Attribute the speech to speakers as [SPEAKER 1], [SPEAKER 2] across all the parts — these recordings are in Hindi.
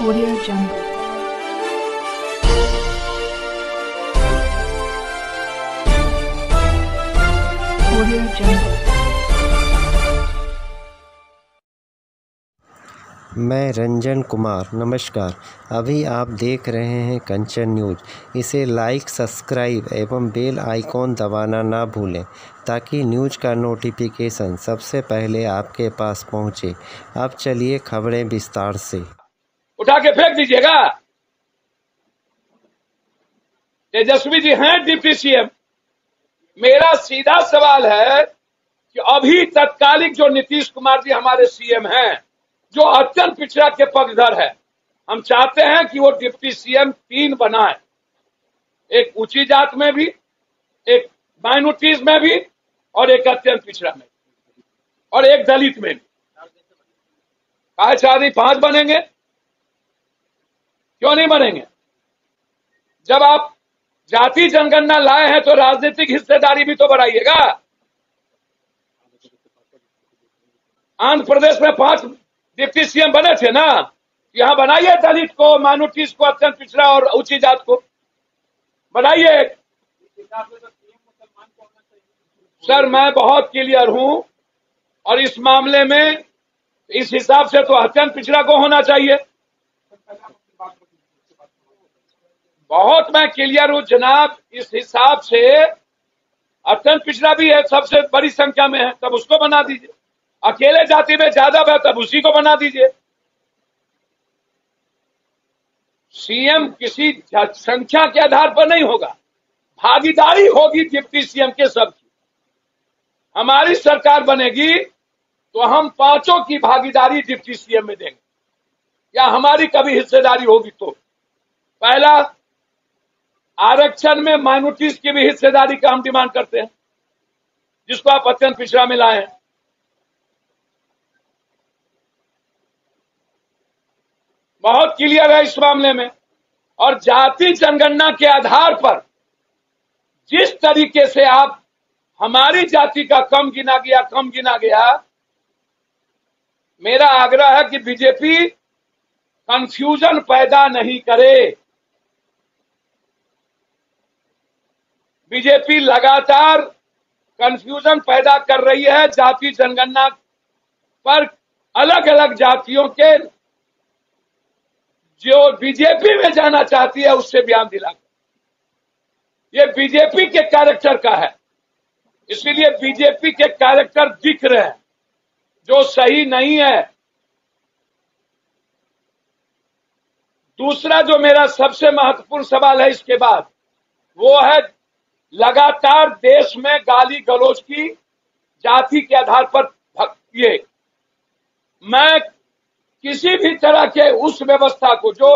[SPEAKER 1] Audio Jungle. Audio Jungle.
[SPEAKER 2] मैं रंजन कुमार, नमस्कार। अभी आप देख रहे हैं कंचन न्यूज़। इसे लाइक, सब्सक्राइब एवं बेल आइकॉन दबाना ना भूलें ताकि न्यूज़ का नोटिफिकेशन सबसे पहले आपके पास पहुंचे। अब चलिए खबरें विस्तार से।
[SPEAKER 3] उठा के फेंक दीजिएगा। तेजस्वी जी हैं डिप्टी सीएम। मेरा सीधा सवाल है कि अभी तत्कालिक जो नीतीश कुमार जी हमारे सीएम हैं, जो अत्यंत पिछड़ा के पक्षधर है, हम चाहते हैं कि वो डिप्टी सीएम 3 बनाए, एक ऊंची जात में भी, एक माइनॉरिटीज में भी और एक अत्यंत पिछड़ा में और एक दलित में भी। काहे चाह रही 5 बनेंगे? क्यों नहीं बनेंगे? जब आप जाति जनगणना लाए हैं तो राजनीतिक हिस्सेदारी भी तो बढ़ाइएगा। आंध्र प्रदेश में 5 डिप्टी सीएम बने थे ना, यहां बनाइए दलित को, माइनॉरिटीज को, अत्यंत पिछड़ा और ऊंची जात को बनाइए। सर मैं बहुत क्लियर हूं और इस मामले में इस हिसाब से तो अत्यंत पिछड़ा को होना चाहिए। बहुत मैं क्लियर हूं जनाब, इस हिसाब से अत्यंत पिछड़ा भी है, सबसे बड़ी संख्या में है, तब उसको बना दीजिए। अकेले जाति में ज्यादा है तब उसी को बना दीजिए। सीएम किसी संख्या के आधार पर नहीं होगा, भागीदारी होगी डिप्टी सीएम के सबकी। हमारी सरकार बनेगी तो हम 5 की भागीदारी डिप्टी सीएम में देंगे, या हमारी कभी हिस्सेदारी होगी तो। पहला, आरक्षण में माइनॉरिटीज की भी हिस्सेदारी का हम डिमांड करते हैं, जिसको आप अत्यंत पिछड़ा में लाए हैं। बहुत क्लियर है इस मामले में। और जाति जनगणना के आधार पर जिस तरीके से आप हमारी जाति का कम गिना गया, मेरा आग्रह है कि बीजेपी कंफ्यूजन पैदा नहीं करे। बीजेपी लगातार कंफ्यूजन पैदा कर रही है जाति जनगणना पर। अलग अलग जातियों के जो बीजेपी में जाना चाहती है उससे बयान दिलाकर, ये बीजेपी के कैरेक्टर का है, इसीलिए बीजेपी के कैरेक्टर दिख रहे हैं जो सही नहीं है। दूसरा जो मेरा सबसे महत्वपूर्ण सवाल है इसके बाद, वो है लगातार देश में गाली गलौज की जाति के आधार पर ये। मैं किसी भी तरह के उस व्यवस्था को जो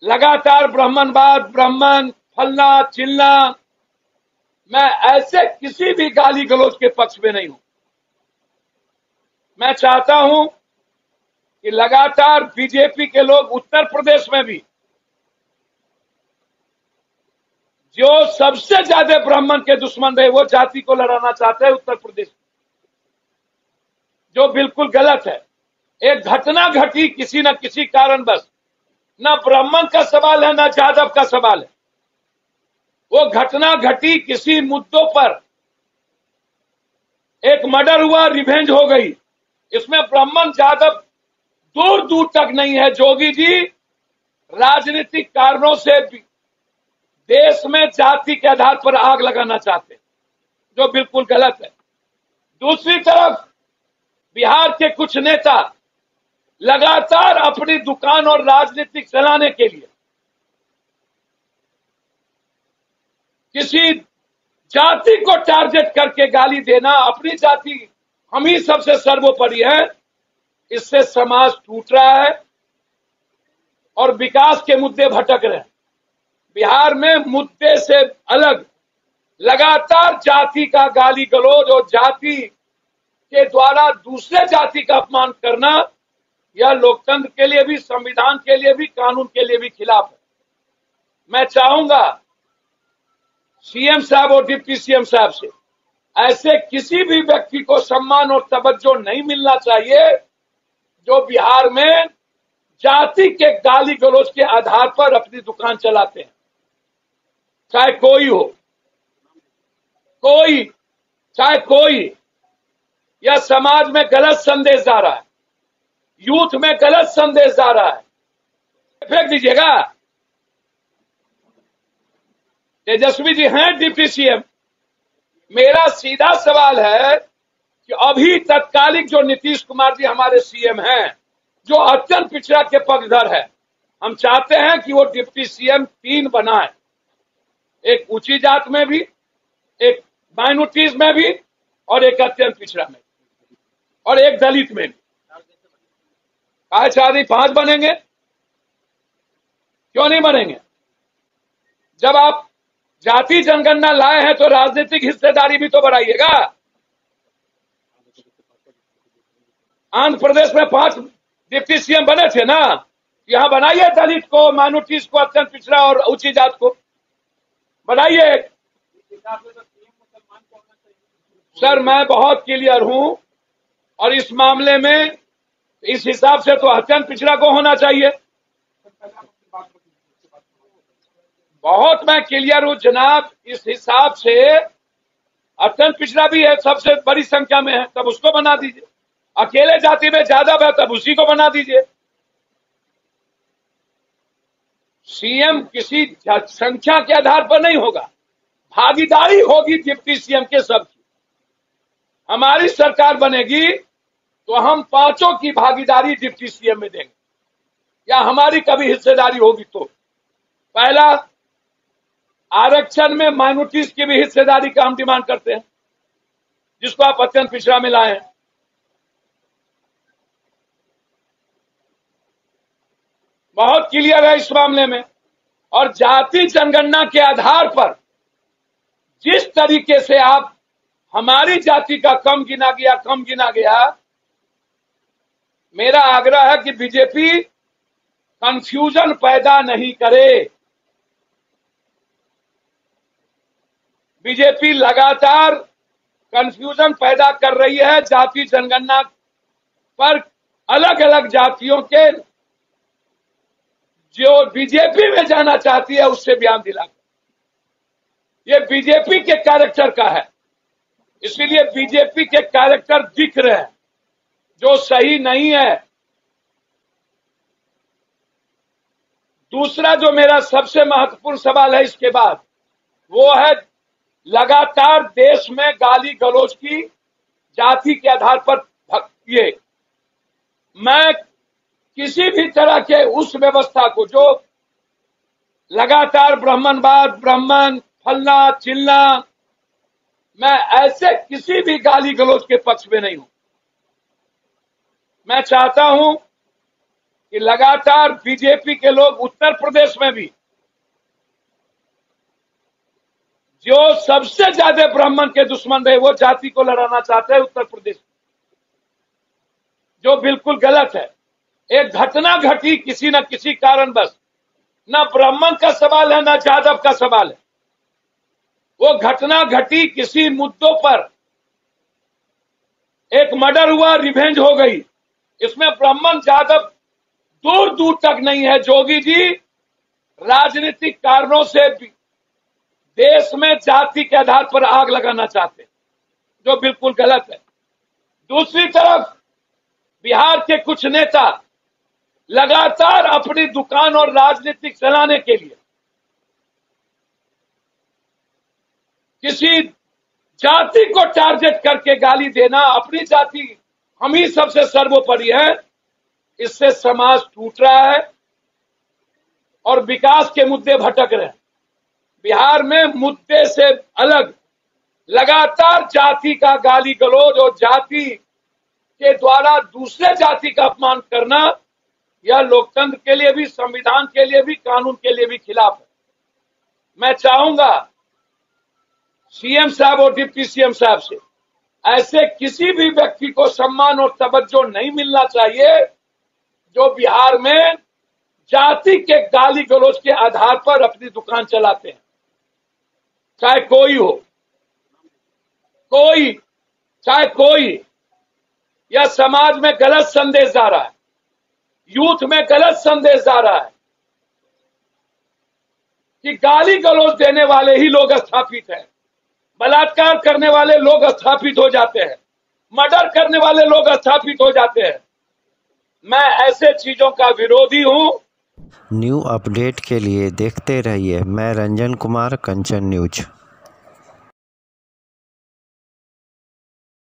[SPEAKER 3] लगातार ब्राह्मणवाद, ब्राह्मण फलना चिलना, मैं ऐसे किसी भी गाली गलौज के पक्ष में नहीं हूं। मैं चाहता हूं कि लगातार बीजेपी के लोग उत्तर प्रदेश में भी, जो सबसे ज्यादा ब्राह्मण के दुश्मन रहे, वो जाति को लड़ाना चाहते हैं उत्तर प्रदेश, जो बिल्कुल गलत है। एक घटना घटी किसी न किसी कारणवश, न ब्राह्मण का सवाल है न जादव का सवाल है, वो घटना घटी किसी मुद्दों पर, एक मर्डर हुआ, रिवेंज हो गई। इसमें ब्राह्मण जादव दूर दूर तक नहीं है। जोगी जी राजनीतिक कारणों से देश में जाति के आधार पर आग लगाना चाहते हैं, जो बिल्कुल गलत है। दूसरी तरफ बिहार के कुछ नेता लगातार अपनी दुकान और राजनीतिक चलाने के लिए किसी जाति को टारगेट करके गाली देना, अपनी जाति हम ही सबसे सर्वोपरि है, इससे समाज टूट रहा है और विकास के मुद्दे भटक रहे हैं। बिहार में मुद्दे से अलग लगातार जाति का गाली गलौज और जाति के द्वारा दूसरे जाति का अपमान करना, यह लोकतंत्र के लिए भी, संविधान के लिए भी, कानून के लिए भी खिलाफ है। मैं चाहूंगा सीएम साहब और डिप्टी सीएम साहब से, ऐसे किसी भी व्यक्ति को सम्मान और तवज्जो नहीं मिलना चाहिए जो बिहार में जाति के गाली गलौज के आधार पर अपनी दुकान चलाते हैं, चाहे कोई हो, कोई, चाहे कोई, या समाज में गलत संदेश जा रहा है, यूथ में गलत संदेश जा रहा है, फेंक दीजिएगा। तेजस्वी जी हैं डिप्टी सीएम। मेरा सीधा सवाल है कि अभी तत्कालिक जो नीतीश कुमार जी हमारे सीएम हैं, जो अत्यंत पिछड़ा के पक्षधर है, हम चाहते हैं कि वो डिप्टी सीएम 3 बनाए, एक ऊंची जात में भी, एक माइनॉरिटीज में भी, और एक अत्यंत पिछड़ा में, और एक दलित में भी। कहा चाह रही 5 बनेंगे, क्यों नहीं बनेंगे? जब आप जाति जनगणना लाए हैं तो राजनीतिक हिस्सेदारी भी तो बढ़ाइएगा। आंध्र प्रदेश में 5 डिप्टी सीएम बने थे ना, यहां बनाइए दलित को, माइनॉरिटीज को, अत्यंत पिछड़ा और ऊंची जात को बनाइए। सर मैं बहुत क्लियर हूं, और इस मामले में इस हिसाब से तो अत्यंत पिछड़ा को होना चाहिए। बहुत मैं क्लियर हूं जनाब, इस हिसाब से अत्यंत पिछड़ा भी है, सबसे बड़ी संख्या में है, तब उसको बना दीजिए। अकेले जाति में ज्यादा है तब उसी को बना दीजिए। सीएम किसी संख्या के आधार पर नहीं होगा, भागीदारी होगी डिप्टी सीएम के सबकी। हमारी सरकार बनेगी तो हम 5 की भागीदारी डिप्टी सीएम में देंगे, या हमारी कभी हिस्सेदारी होगी तो। पहला, आरक्षण में माइनॉरिटीज की भी हिस्सेदारी का हम डिमांड करते हैं, जिसको आप अत्यंत पिछड़ा में लाए हैं। बहुत क्लियर है इस मामले में। और जाति जनगणना के आधार पर जिस तरीके से आप हमारी जाति का कम गिना गया, मेरा आग्रह है कि बीजेपी कंफ्यूजन पैदा नहीं करे। बीजेपी लगातार कंफ्यूजन पैदा कर रही है जाति जनगणना पर। अलग अलग जातियों के जो बीजेपी में जाना चाहती है उससे बयान दिलाकर, ये बीजेपी के कैरेक्टर का है, इसीलिए बीजेपी के कैरेक्टर दिख रहे हैं जो सही नहीं है। दूसरा जो मेरा सबसे महत्वपूर्ण सवाल है इसके बाद, वो है लगातार देश में गाली गलौज की जाति के आधार पर ये, मैं किसी भी तरह के उस व्यवस्था को जो लगातार ब्राह्मणवाद, ब्राह्मण फलना चिलना, मैं ऐसे किसी भी गाली गलौज के पक्ष में नहीं हूं। मैं चाहता हूं कि लगातार बीजेपी के लोग उत्तर प्रदेश में भी, जो सबसे ज्यादा ब्राह्मण के दुश्मन रहे, वो जाति को लड़ाना चाहते हैं उत्तर प्रदेश, जो बिल्कुल गलत है। एक घटना घटी किसी न किसी कारणवश, न ब्राह्मण का सवाल है न जादव का सवाल है, वो घटना घटी किसी मुद्दों पर, एक मर्डर हुआ, रिवेंज हो गई। इसमें ब्राह्मण जादव दूर दूर तक नहीं है। जोगी जी राजनीतिक कारणों से देश में जाति के आधार पर आग लगाना चाहते हैं, जो बिल्कुल गलत है। दूसरी तरफ बिहार के कुछ नेता लगातार अपनी दुकान और राजनीतिक चलाने के लिए किसी जाति को टारगेट करके गाली देना, अपनी जाति हम ही सबसे सर्वोपरि है, इससे समाज टूट रहा है और विकास के मुद्दे भटक रहे हैं। बिहार में मुद्दे से अलग लगातार जाति का गाली गलौज और जाति के द्वारा दूसरे जाति का अपमान करना, यह लोकतंत्र के लिए भी, संविधान के लिए भी, कानून के लिए भी खिलाफ है। मैं चाहूंगा सीएम साहब और डिप्टी सीएम साहब से, ऐसे किसी भी व्यक्ति को सम्मान और तवज्जो नहीं मिलना चाहिए जो बिहार में जाति के गाली गलौज के आधार पर अपनी दुकान चलाते हैं, चाहे कोई हो, कोई, चाहे कोई, या समाज में गलत संदेश जा रहा है, यूथ में गलत संदेश जा रहा है कि गाली गलौज देने वाले ही लोग स्थापित हैं, बलात्कार करने वाले लोग स्थापित हो जाते हैं, मर्डर करने वाले लोग स्थापित हो जाते हैं। मैं ऐसे चीजों का विरोधी हूं।
[SPEAKER 2] न्यू अपडेट के लिए देखते रहिए मैं रंजन कुमार, कंचन न्यूज।